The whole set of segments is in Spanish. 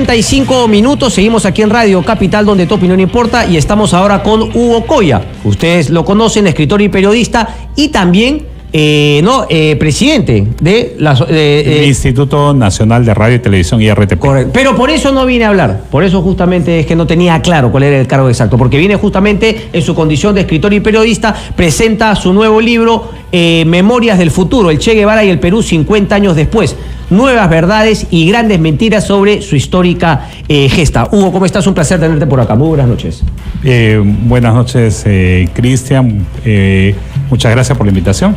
35 minutos, seguimos aquí en Radio Capital, donde tu opinión importa, y estamos ahora con Hugo Coya. Ustedes lo conocen, escritor y periodista, y también presidente de Instituto Nacional de Radio y Televisión, IRTP. Correcto. Pero por eso no vine a hablar, por eso justamente es que no tenía claro cuál era el cargo exacto, porque viene justamente en su condición de escritor y periodista, presenta su nuevo libro, Memorias del Futuro, el Che Guevara y el Perú 50 años después. Nuevas verdades y grandes mentiras sobre su histórica gesta. Hugo, ¿cómo estás? Un placer tenerte por acá. Muy buenas noches. Buenas noches, Cristian. Muchas gracias por la invitación.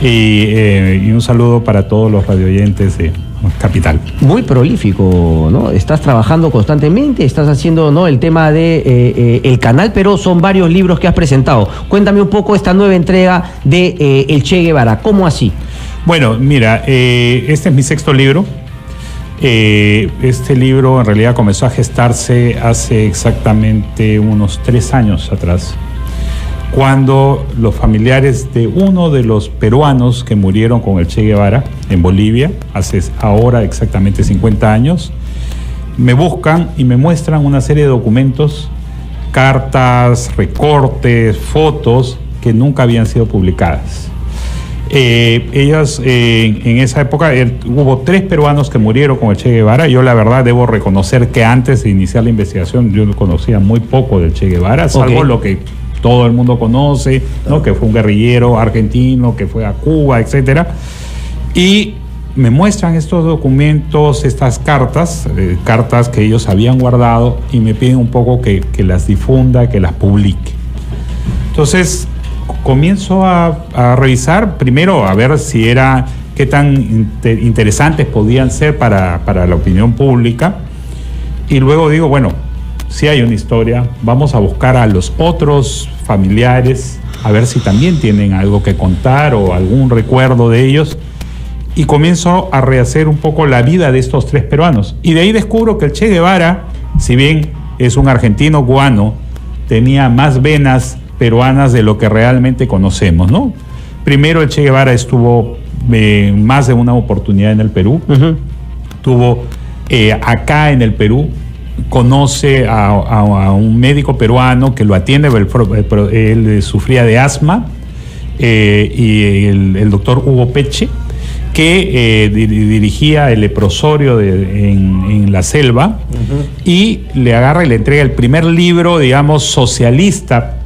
Y un saludo para todos los radioyentes de Capital. Muy prolífico, ¿no? Estás trabajando constantemente, estás haciendo, ¿no?, el tema de el canal, pero son varios libros que has presentado. Cuéntame un poco esta nueva entrega de El Che Guevara. ¿Cómo así? Bueno, mira, este es mi sexto libro. Este libro en realidad comenzó a gestarse hace exactamente unos 3 años atrás, cuando los familiares de uno de los peruanos que murieron con el Che Guevara en Bolivia, hace ahora exactamente 50 años, me buscan y me muestran una serie de documentos, cartas, recortes, fotos que nunca habían sido publicadas. Ellas, en esa época, hubo 3 peruanos que murieron con el Che Guevara. Yo la verdad debo reconocer que antes de iniciar la investigación yo conocía muy poco del Che Guevara, salvo lo que todo el mundo conoce, ¿no?, que fue un guerrillero argentino, que fue a Cuba, etcétera. Y me muestran estos documentos, estas cartas que ellos habían guardado, y me piden un poco que las difunda, que las publique. Entonces comienzo a revisar, primero a ver si qué tan interesantes podían ser para la opinión pública, y luego digo, bueno, si hay una historia, vamos a buscar a los otros familiares, a ver si también tienen algo que contar o algún recuerdo de ellos, y comienzo a rehacer un poco la vida de estos 3 peruanos, y de ahí descubro que el Che Guevara, si bien es un argentino cubano, tenía más venas peruanas de lo que realmente conocemos, ¿no? Primero, el Che Guevara estuvo más de una oportunidad en el Perú. Estuvo acá en el Perú, conoce a un médico peruano que lo atiende, él sufría de asma, y el doctor Hugo Peche, que dirigía el leprosorio en la selva, y le agarra y le entrega el primer libro, digamos, socialista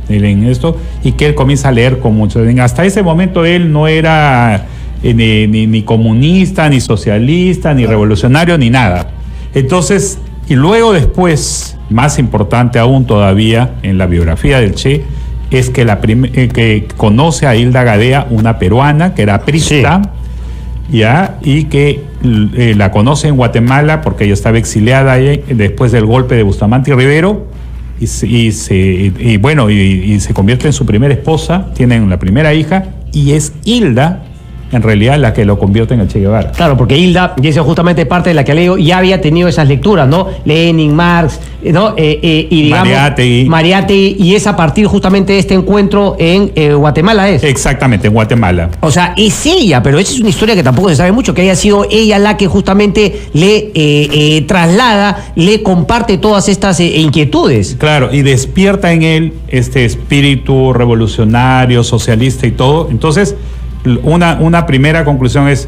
en esto, y que él comienza a leer con mucho. Hasta ese momento él no era ni comunista, ni socialista, ni revolucionario, ni nada. Entonces, y luego después, más importante aún todavía en la biografía del Che, es que que conoce a Hilda Gadea, una peruana que era aprista, ¿ya? Y que la conoce en Guatemala porque ella estaba exiliada ahí después del golpe de Bustamante y Rivero, y se convierte en su primera esposa, tienen la primera hija, y es Hilda en realidad la que lo convierte en el Che Guevara. Claro, porque Hilda, y esa es justamente parte de la que leo, ya había tenido esas lecturas, ¿no? Lenin, Marx, ¿no? Y digamos, Mariátegui, y es a partir justamente de este encuentro en Guatemala, ¿es? Exactamente, en Guatemala. O sea, es ella, pero esa es una historia que tampoco se sabe mucho, que haya sido ella la que justamente le traslada, le comparte todas estas inquietudes. Claro, y despierta en él este espíritu revolucionario, socialista y todo. Entonces, una primera conclusión es: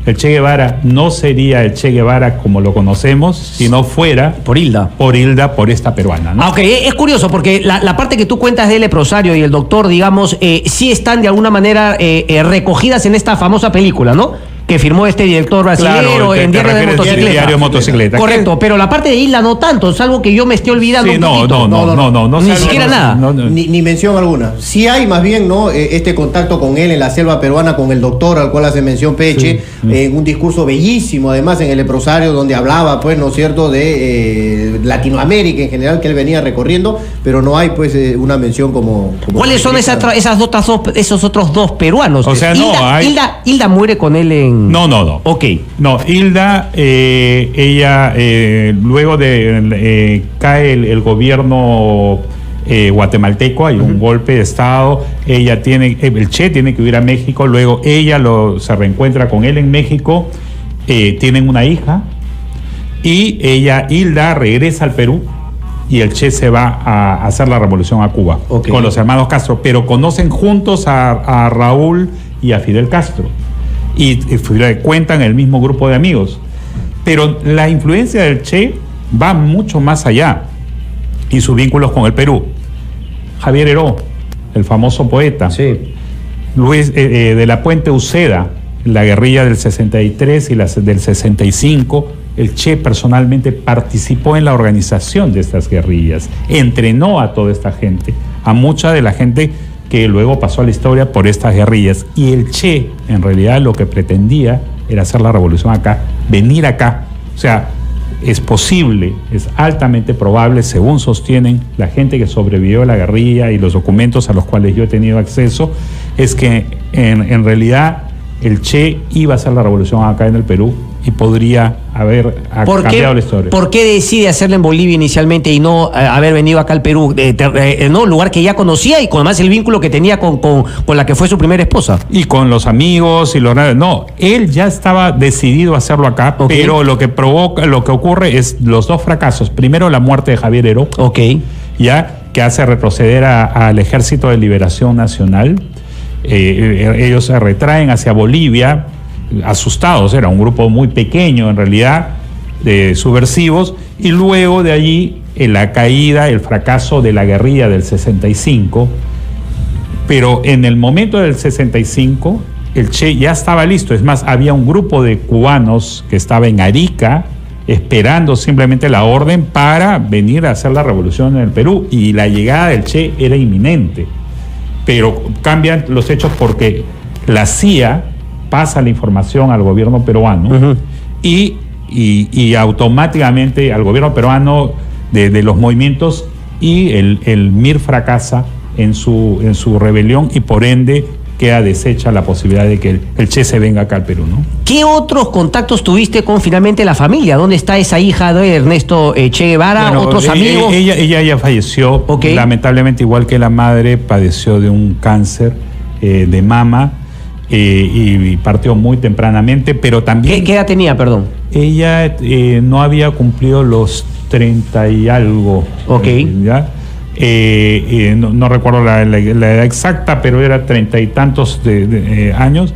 el Che Guevara no sería el Che Guevara como lo conocemos si no fuera por Hilda, por esta peruana, ¿no? Ok, es curioso porque la parte que tú cuentas del leprosario y el doctor, digamos, sí están de alguna manera recogidas en esta famosa película, ¿no?, que firmó este director brasileño, en Diario Motocicleta. Correcto, pero la parte de Hilda no tanto, salvo que yo me esté olvidando un poquito. No, ni siquiera nada. Ni mención alguna. Sí hay más bien, ¿no?, este contacto con él en la selva peruana, con el doctor al cual hace mención Peche, en un discurso bellísimo, además, en el leprosario, donde hablaba, pues, ¿no es cierto?, de Latinoamérica en general, que él venía recorriendo, pero no hay, pues, una mención como ¿cuáles son esos otros 2 peruanos? O sea, Hilda muere con él en... No. Ok. No, Hilda, ella, luego de cae el gobierno guatemalteco, hay un golpe de Estado, el Che tiene que huir a México, luego ella se reencuentra con él en México, tienen una hija, Y Hilda, regresa al Perú y el Che se va a hacer la revolución a Cuba con los hermanos Castro, pero conocen juntos a Raúl y a Fidel Castro y cuentan el mismo grupo de amigos. Pero la influencia del Che va mucho más allá y sus vínculos con el Perú. Javier Heró, el famoso poeta, Luis de la Puente Uceda, la guerrilla del 63 y del 65, el Che personalmente participó en la organización de estas guerrillas, entrenó a toda esta gente, a mucha de la gente que luego pasó a la historia por estas guerrillas. Y el Che, en realidad, lo que pretendía era hacer la revolución acá, venir acá. O sea, es posible, es altamente probable, según sostienen la gente que sobrevivió a la guerrilla y los documentos a los cuales yo he tenido acceso, es que en realidad el Che iba a hacer la revolución acá en el Perú y podría haber cambiado la historia. ¿Por qué decide hacerla en Bolivia inicialmente y no haber venido acá al Perú? No, un lugar que ya conocía y con además el vínculo que tenía con la que fue su primera esposa. Y con los amigos y los... No, él ya estaba decidido a hacerlo acá, pero lo que ocurre es los dos fracasos. Primero, la muerte de Javier Heró, ya que hace retroceder al Ejército de Liberación Nacional. Ellos se retraen hacia Bolivia, asustados, era un grupo muy pequeño en realidad, de subversivos, y luego de allí la caída, el fracaso de la guerrilla del 65, pero en el momento del 65 el Che ya estaba listo, es más, había un grupo de cubanos que estaba en Arica esperando simplemente la orden para venir a hacer la revolución en el Perú, y la llegada del Che era inminente, pero cambian los hechos porque la CIA pasa la información al gobierno peruano y automáticamente al gobierno peruano de los movimientos, y el MIR fracasa en su rebelión y por ende queda deshecha la posibilidad de que el Che se venga acá al Perú, ¿no? ¿Qué otros contactos tuviste con finalmente la familia? ¿Dónde está esa hija de Ernesto Che Guevara? Bueno, ¿otros amigos? Ella ya falleció, lamentablemente, igual que la madre, padeció de un cáncer de mama. Y partió muy tempranamente, pero también... ¿Qué edad tenía, perdón? Ella no había cumplido los 30 y algo. ¿Ya? No recuerdo la edad exacta, pero era 30 y tantos años.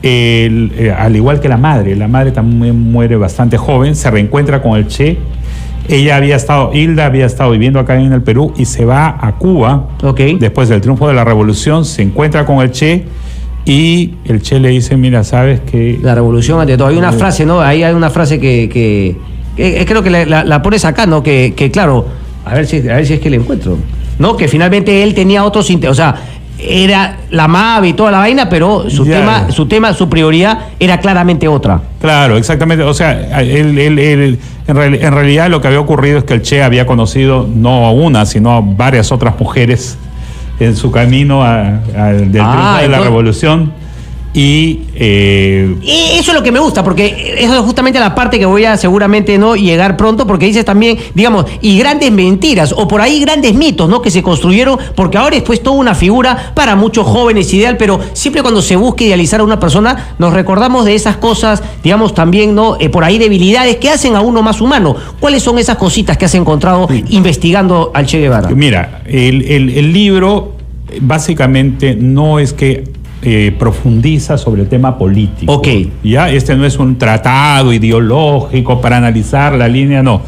Al igual que la madre también muere bastante joven, se reencuentra con el Che. Hilda había estado viviendo acá en el Perú y se va a Cuba después del triunfo de la revolución, se encuentra con el Che. Y el Che le dice, mira, sabes que... La revolución ante todo. Hay una frase, ¿no? Ahí hay una frase que creo que la pones acá, ¿no? Que claro, a ver si es que la encuentro. ¿No? Que finalmente él tenía otros intereses. O sea, era la MAV y toda la vaina, pero su prioridad era claramente otra. Claro, exactamente. O sea, en realidad lo que había ocurrido es que el Che había conocido no a una, sino a varias otras mujeres en su camino del triunfo de la revolución. Y eso es lo que me gusta, porque eso es justamente la parte que voy a seguramente no llegar pronto, porque dices también, digamos, y grandes mentiras, o por ahí grandes mitos, ¿no? Que se construyeron, porque ahora es pues toda una figura para muchos jóvenes ideal, pero siempre cuando se busca idealizar a una persona, nos recordamos de esas cosas, digamos, también, ¿no? Por ahí debilidades que hacen a uno más humano. ¿Cuáles son esas cositas que has encontrado investigando al Che Guevara? Mira, el libro básicamente no es que profundiza sobre el tema político. Ya, este no es un tratado ideológico para analizar la línea, no.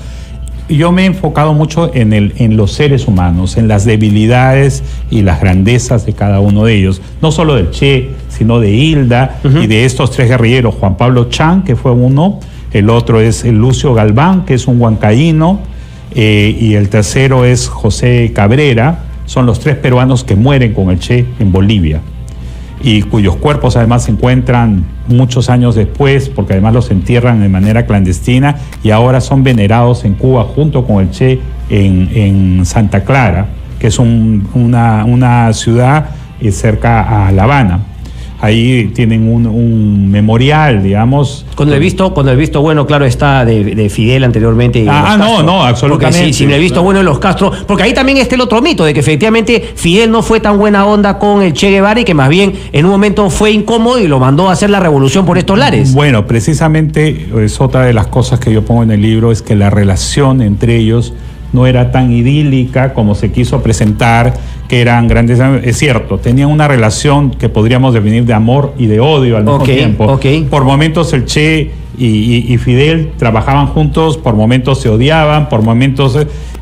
Yo me he enfocado mucho en los seres humanos, en las debilidades y las grandezas de cada uno de ellos, no solo del Che, sino de Hilda y de estos tres guerrilleros, Juan Pablo Chan, que fue uno, el otro es Lucio Galván, que es un huancaíno, y el tercero es José Cabrera. Son los tres peruanos que mueren con el Che en Bolivia, y cuyos cuerpos además se encuentran muchos años después, porque además los entierran de manera clandestina, y ahora son venerados en Cuba junto con el Che en Santa Clara, que es una ciudad cerca a La Habana. ahí tienen un memorial, digamos. Con el visto bueno, claro, está de Fidel anteriormente. No, absolutamente. Porque sin el visto bueno de los Castro, porque ahí también está el otro mito de que efectivamente Fidel no fue tan buena onda con el Che Guevara y que más bien en un momento fue incómodo y lo mandó a hacer la revolución por estos lares. Bueno, precisamente es otra de las cosas que yo pongo en el libro, es que la relación entre ellos no era tan idílica como se quiso presentar, que eran grandes. Es cierto, tenían una relación que podríamos definir de amor y de odio al mismo tiempo. Por momentos el Che y Fidel trabajaban juntos, por momentos se odiaban, por momentos...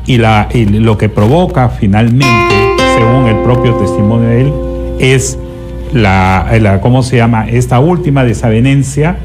Y lo que provoca finalmente, según el propio testimonio de él, es ¿cómo se llama? Esta última desavenencia,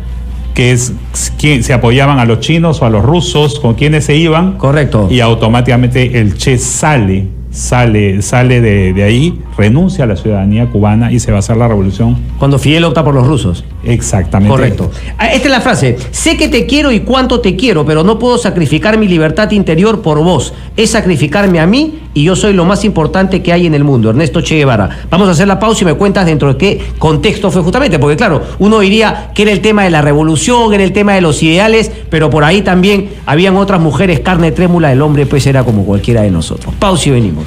que es quién se apoyaban a los chinos o a los rusos, con quienes se iban. Correcto. Y automáticamente el Che sale de ahí, renuncia a la ciudadanía cubana y se va a hacer la revolución. Cuando Fidel opta por los rusos. Exactamente. Correcto. Esta es la frase: sé que te quiero y cuánto te quiero, pero no puedo sacrificar mi libertad interior por vos. Es sacrificarme a mí y yo soy lo más importante que hay en el mundo. Ernesto Che Guevara. Vamos a hacer la pausa y me cuentas dentro de qué contexto fue justamente, porque claro, uno diría que era el tema de la revolución, era el tema de los ideales, pero por ahí también habían otras mujeres, carne trémula, el hombre pues era como cualquiera de nosotros. Pausa y venimos.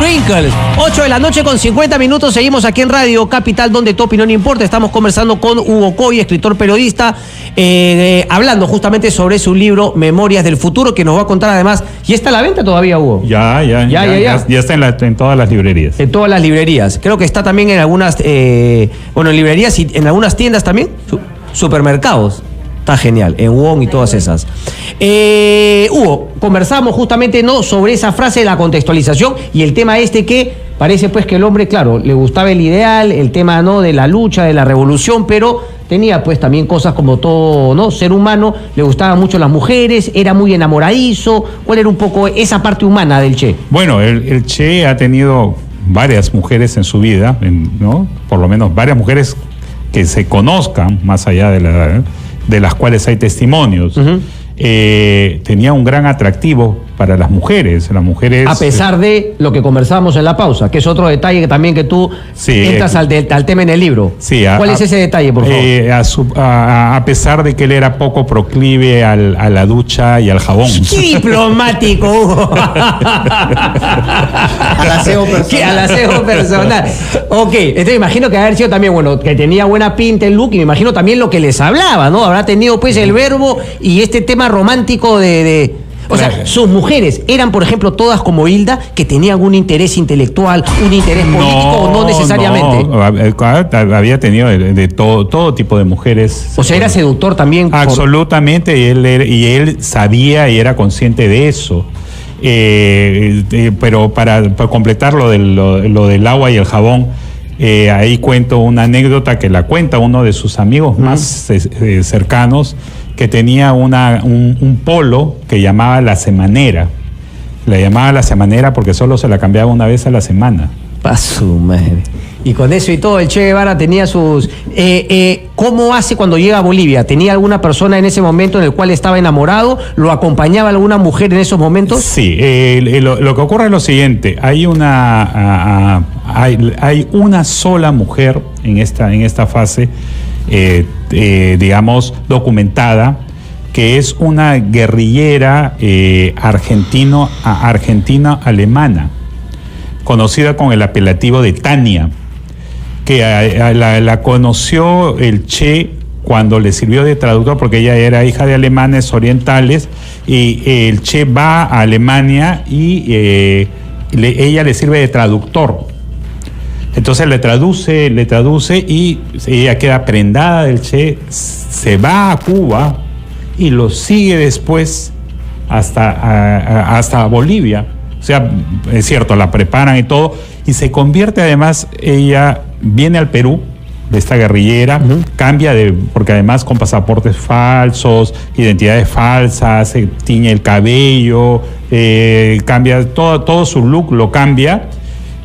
Wrinkles, 8 de la noche con 50 minutos, seguimos aquí en Radio Capital, donde tu opinión importa. Estamos conversando con Hugo Coy, escritor periodista, hablando justamente sobre su libro Memorias del Futuro, que nos va a contar además. ¿Y está a la venta todavía, Hugo? Ya está en todas las librerías. En todas las librerías. Creo que está también en algunas, en librerías y en algunas tiendas también, supermercados. Está genial, en Wong y todas esas. Hugo, conversamos justamente sobre esa frase de la contextualización y el tema que parece pues que el hombre, claro, le gustaba el ideal, el tema de la lucha, de la revolución, pero tenía pues también cosas como todo ser humano, le gustaban mucho las mujeres, era muy enamoradizo. ¿Cuál era un poco esa parte humana del Che? Bueno, el Che ha tenido varias mujeres en su vida, por lo menos varias mujeres que se conozcan, más allá de las cuales hay testimonios. Uh-huh. Tenía un gran atractivo para las mujeres. A pesar de lo que conversábamos en la pausa, que es otro detalle que también que tú entras al tema en el libro. Sí, ¿cuál es ese detalle, por favor? A pesar de que él era poco proclive a la ducha y al jabón. ¡Qué diplomático, Hugo! Al aseo personal. Al aseo personal. Ok, entonces imagino que haber sido también, que tenía buena pinta el look, y me imagino también lo que les hablaba, ¿no? Habrá tenido pues el verbo y este tema romántico o sea, sus mujeres eran, por ejemplo, todas como Hilda, que tenían un interés intelectual, un interés político, o no necesariamente. No, había tenido de todo tipo de mujeres. O sea, era seductor también. Absolutamente, y él sabía y era consciente de eso. Pero para completar lo del agua y el jabón, ahí cuento una anécdota que la cuenta uno de sus amigos más cercanos, que tenía un polo que llamaba La Semanera. La llamaba La Semanera porque solo se la cambiaba una vez a la semana. Pa' su madre. Y con eso y todo, el Che Guevara tenía sus... ¿Cómo hace cuando llega a Bolivia? ¿Tenía alguna persona en ese momento en el cual estaba enamorado? ¿Lo acompañaba alguna mujer en esos momentos? Sí, lo que ocurre es lo siguiente. Hay una sola mujer en esta fase, digamos, documentada, que es una guerrillera argentina-alemana, conocida con el apelativo de Tania, que la conoció el Che cuando le sirvió de traductor, porque ella era hija de alemanes orientales, y el Che va a Alemania y ella le sirve de traductor. Entonces le traduce y ella queda prendada del Che, se va a Cuba y lo sigue después hasta Bolivia. O sea, es cierto, la preparan y todo, y se convierte además, ella viene al Perú, de esta guerrillera, cambia porque además con pasaportes falsos, identidades falsas, se tiñe el cabello, cambia todo su look, lo cambia,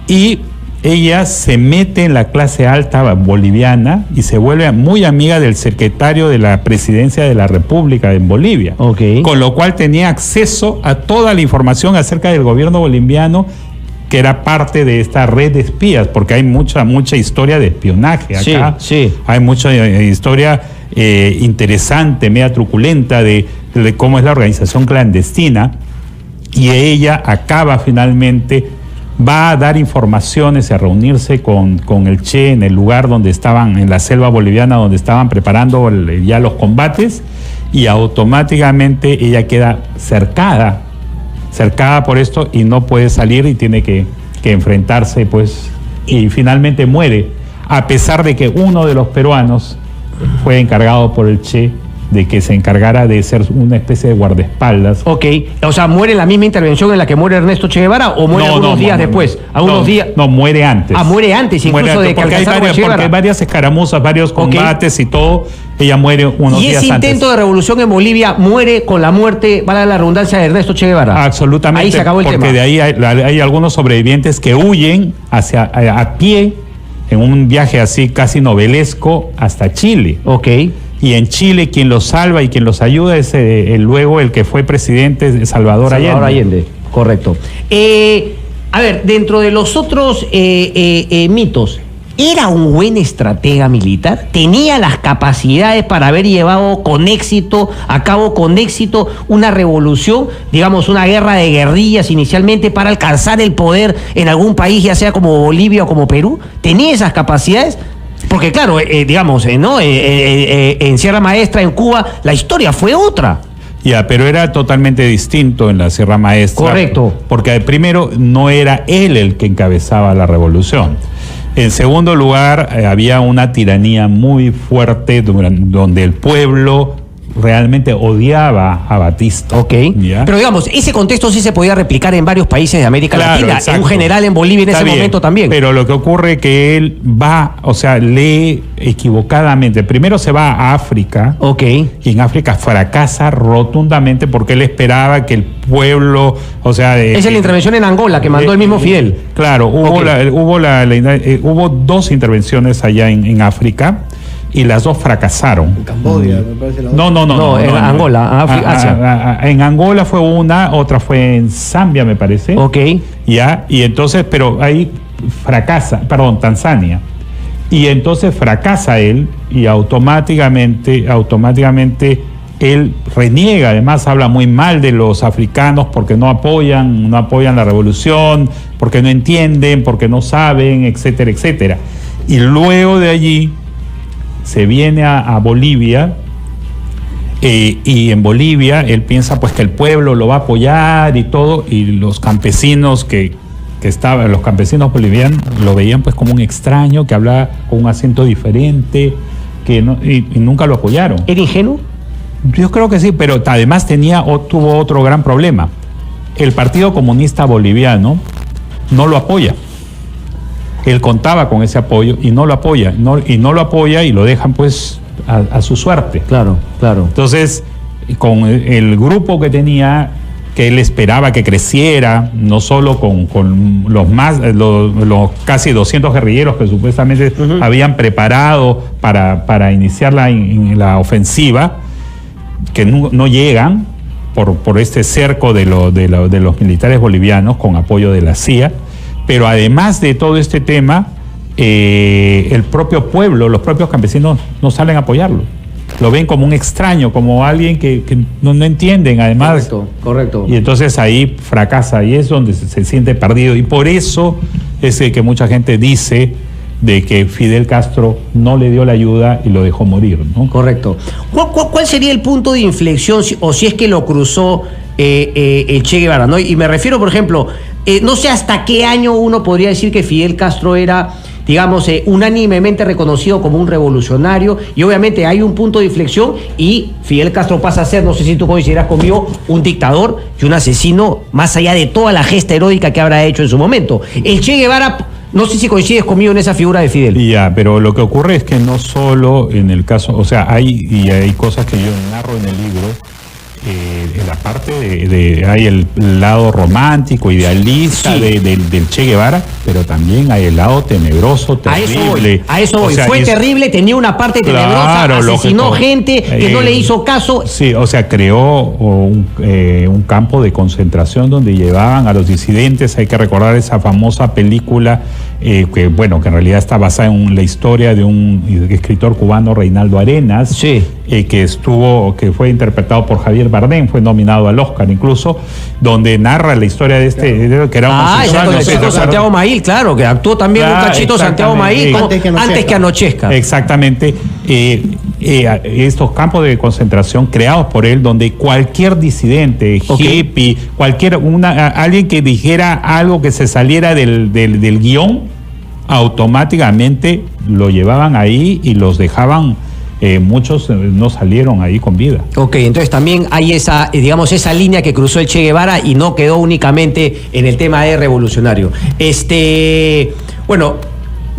y ella se mete en la clase alta boliviana y se vuelve muy amiga del secretario de la presidencia de la República en Bolivia. Okay. Con lo cual tenía acceso a toda la información acerca del gobierno boliviano, que era parte de esta red de espías, porque hay mucha historia de espionaje acá. Sí, sí. Hay mucha historia interesante, media truculenta de cómo es la organización clandestina, y ella acaba finalmente, va a dar informaciones y a reunirse con el Che en el lugar donde estaban, en la selva boliviana, donde estaban preparando ya los combates, y automáticamente ella queda cercada por esto y no puede salir y tiene que enfrentarse, pues, y finalmente muere, a pesar de que uno de los peruanos fue encargado por el Che de que se encargara de ser una especie de guardaespaldas. Ok, o sea, ¿muere en la misma intervención en la que muere Ernesto Che Guevara o muere algunos días después? ¿Algunos días? No, muere antes. Ah, muere antes, incluso de que porque hay varias escaramuzas, varios combates y todo. Ella muere unos días antes. ¿Y ese intento de revolución en Bolivia muere con la muerte, vale la redundancia, de Ernesto Che Guevara? Absolutamente. Ahí se acabó el tema. Porque de ahí hay algunos sobrevivientes que huyen a pie en un viaje así casi novelesco hasta Chile. Ok. Y en Chile quien los salva y quien los ayuda es luego el que fue presidente, Salvador Allende. Salvador Allende, correcto. A ver, dentro de los otros mitos, ¿era un buen estratega militar? ¿Tenía las capacidades para haber llevado a cabo con éxito una revolución, digamos una guerra de guerrillas inicialmente para alcanzar el poder en algún país, ya sea como Bolivia o como Perú? ¿Tenía esas capacidades? Porque claro, digamos, ¿no? En Sierra Maestra, en Cuba, la historia fue otra. Ya, pero era totalmente distinto en la Sierra Maestra. Correcto. Porque primero no era él el que encabezaba la revolución. En segundo lugar, había una tiranía muy fuerte donde el pueblo realmente odiaba a Batista. Ok. ¿Ya? Pero digamos, ese contexto sí se podía replicar en varios países de América Latina. Exacto. Un general en Bolivia en ese momento también. Pero lo que ocurre es que él lee equivocadamente. Primero se va a África. Ok. Y en África fracasa rotundamente porque él esperaba que el pueblo, esa es la intervención en Angola que mandó el mismo Fidel. Claro, hubo dos intervenciones allá en África. Y las dos fracasaron. En Camboya, me parece la otra. No, en Angola, Asia. En Angola fue una, otra fue en Zambia, me parece. Ok. Ya, y entonces, pero ahí Tanzania. Y entonces fracasa él y automáticamente él reniega, además habla muy mal de los africanos porque no apoyan la revolución, porque no entienden, porque no saben, etcétera, etcétera. Y luego de allí se viene a Bolivia y en Bolivia él piensa pues que el pueblo lo va a apoyar y todo, y los campesinos los campesinos bolivianos lo veían pues como un extraño que hablaba con un acento diferente, y nunca lo apoyaron. ¿Era ingenuo? Yo creo que sí, pero además tuvo otro gran problema. El Partido Comunista Boliviano no lo apoya. Él contaba con ese apoyo y no lo apoya, y lo dejan pues a su suerte. Claro. Entonces, con el grupo que tenía, que él esperaba que creciera, no solo con los casi 200 guerrilleros que supuestamente habían preparado para iniciar la ofensiva, que no llegan por este cerco de los militares bolivianos con apoyo de la CIA. Pero además de todo este tema, el propio pueblo, los propios campesinos no salen a apoyarlo. Lo ven como un extraño, como alguien que no entienden, además. Correcto. Y entonces ahí fracasa, y es donde se siente perdido. Y por eso es que mucha gente dice de que Fidel Castro no le dio la ayuda y lo dejó morir, ¿no? Correcto. ¿Cuál sería el punto de inflexión, o si es que lo cruzó el Che Guevara, ¿no? Y me refiero, por ejemplo, no sé hasta qué año uno podría decir que Fidel Castro era, digamos, unánimemente reconocido como un revolucionario, y obviamente hay un punto de inflexión y Fidel Castro pasa a ser, no sé si tú coincidirás conmigo, un dictador y un asesino, más allá de toda la gesta heroica que habrá hecho en su momento. El Che Guevara, no sé si coincides conmigo en esa figura de Fidel. Ya, pero lo que ocurre es que no solo en el caso, hay cosas que yo narro en el libro. la parte hay el lado romántico, idealista del Che Guevara, pero también hay el lado tenebroso, terrible. A eso voy. O sea, fue terrible, tenía una parte tenebrosa, asesinó gente que no le hizo caso. Sí, o sea, creó un campo de concentración donde llevaban a los disidentes. Hay que recordar esa famosa película que en realidad está basada en la historia de un escritor cubano, Reinaldo Arenas, que fue interpretado por Javier Bardem, fue nominado al Oscar incluso, donde narra la historia de que era homosexual. El chico Santiago Maíl, claro, que actuó también un cachito Santiago Maíl antes que anochezca. Exactamente. Estos campos de concentración creados por él, donde cualquier disidente, hippie, alguien que dijera algo que se saliera del guión, automáticamente lo llevaban ahí y los dejaban. Muchos no salieron ahí con vida. Ok, entonces también hay esa línea que cruzó el Che Guevara y no quedó únicamente en el tema de revolucionario.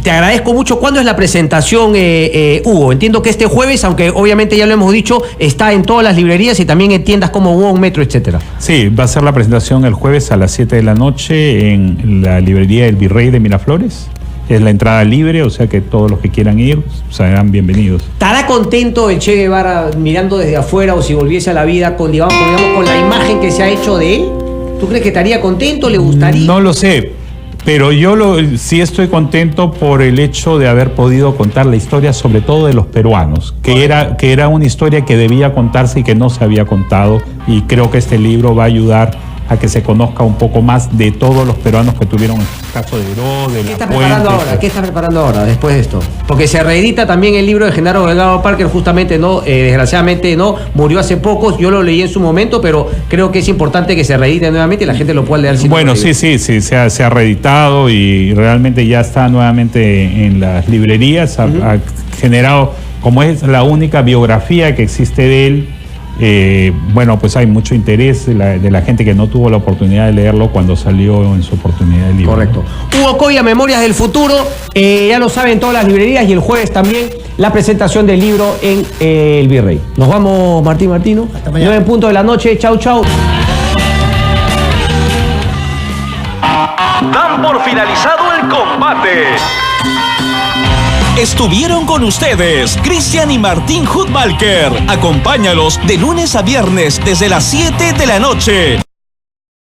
Te agradezco mucho. ¿Cuándo es la presentación, Hugo? Entiendo que este jueves, aunque obviamente ya lo hemos dicho, está en todas las librerías y también en tiendas como Wong, Metro, etcétera. Sí, va a ser la presentación el jueves a las 7 de la noche en la librería El Virrey de Miraflores. Es la entrada libre, o sea que todos los que quieran ir serán bienvenidos. ¿Estará contento el Che Guevara mirando desde afuera, o si volviese a la vida con la imagen que se ha hecho de él? ¿Tú crees que estaría contento? ¿Le gustaría? No lo sé, pero yo sí estoy contento por el hecho de haber podido contar la historia, sobre todo de los peruanos, que era una historia que debía contarse y que no se había contado, y creo que este libro va a ayudar a que se conozca un poco más de todos los peruanos que tuvieron el caso de Heró, de La Puente. ¿Qué estás preparando ahora, después de esto? Porque se reedita también el libro de Genaro Delgado Parker, justamente, desgraciadamente murió hace poco. Yo lo leí en su momento, pero creo que es importante que se reedite nuevamente y la gente lo pueda leer. Sí, se ha reeditado y realmente ya está nuevamente en las librerías. Ha generado, como es la única biografía que existe de él, pues hay mucho interés de la gente que no tuvo la oportunidad de leerlo cuando salió en su oportunidad de libro. Correcto. Hugo Coya, Memorias del Futuro, ya lo saben, todas las librerías, y el jueves también la presentación del libro en El Virrey. Nos vamos, Martino. Hasta mañana. 9 de la noche. Chau. Dan por finalizado el combate. Estuvieron con ustedes Cristian y Martín Hudbalker. Acompáñalos de lunes a viernes desde las 7 de la noche.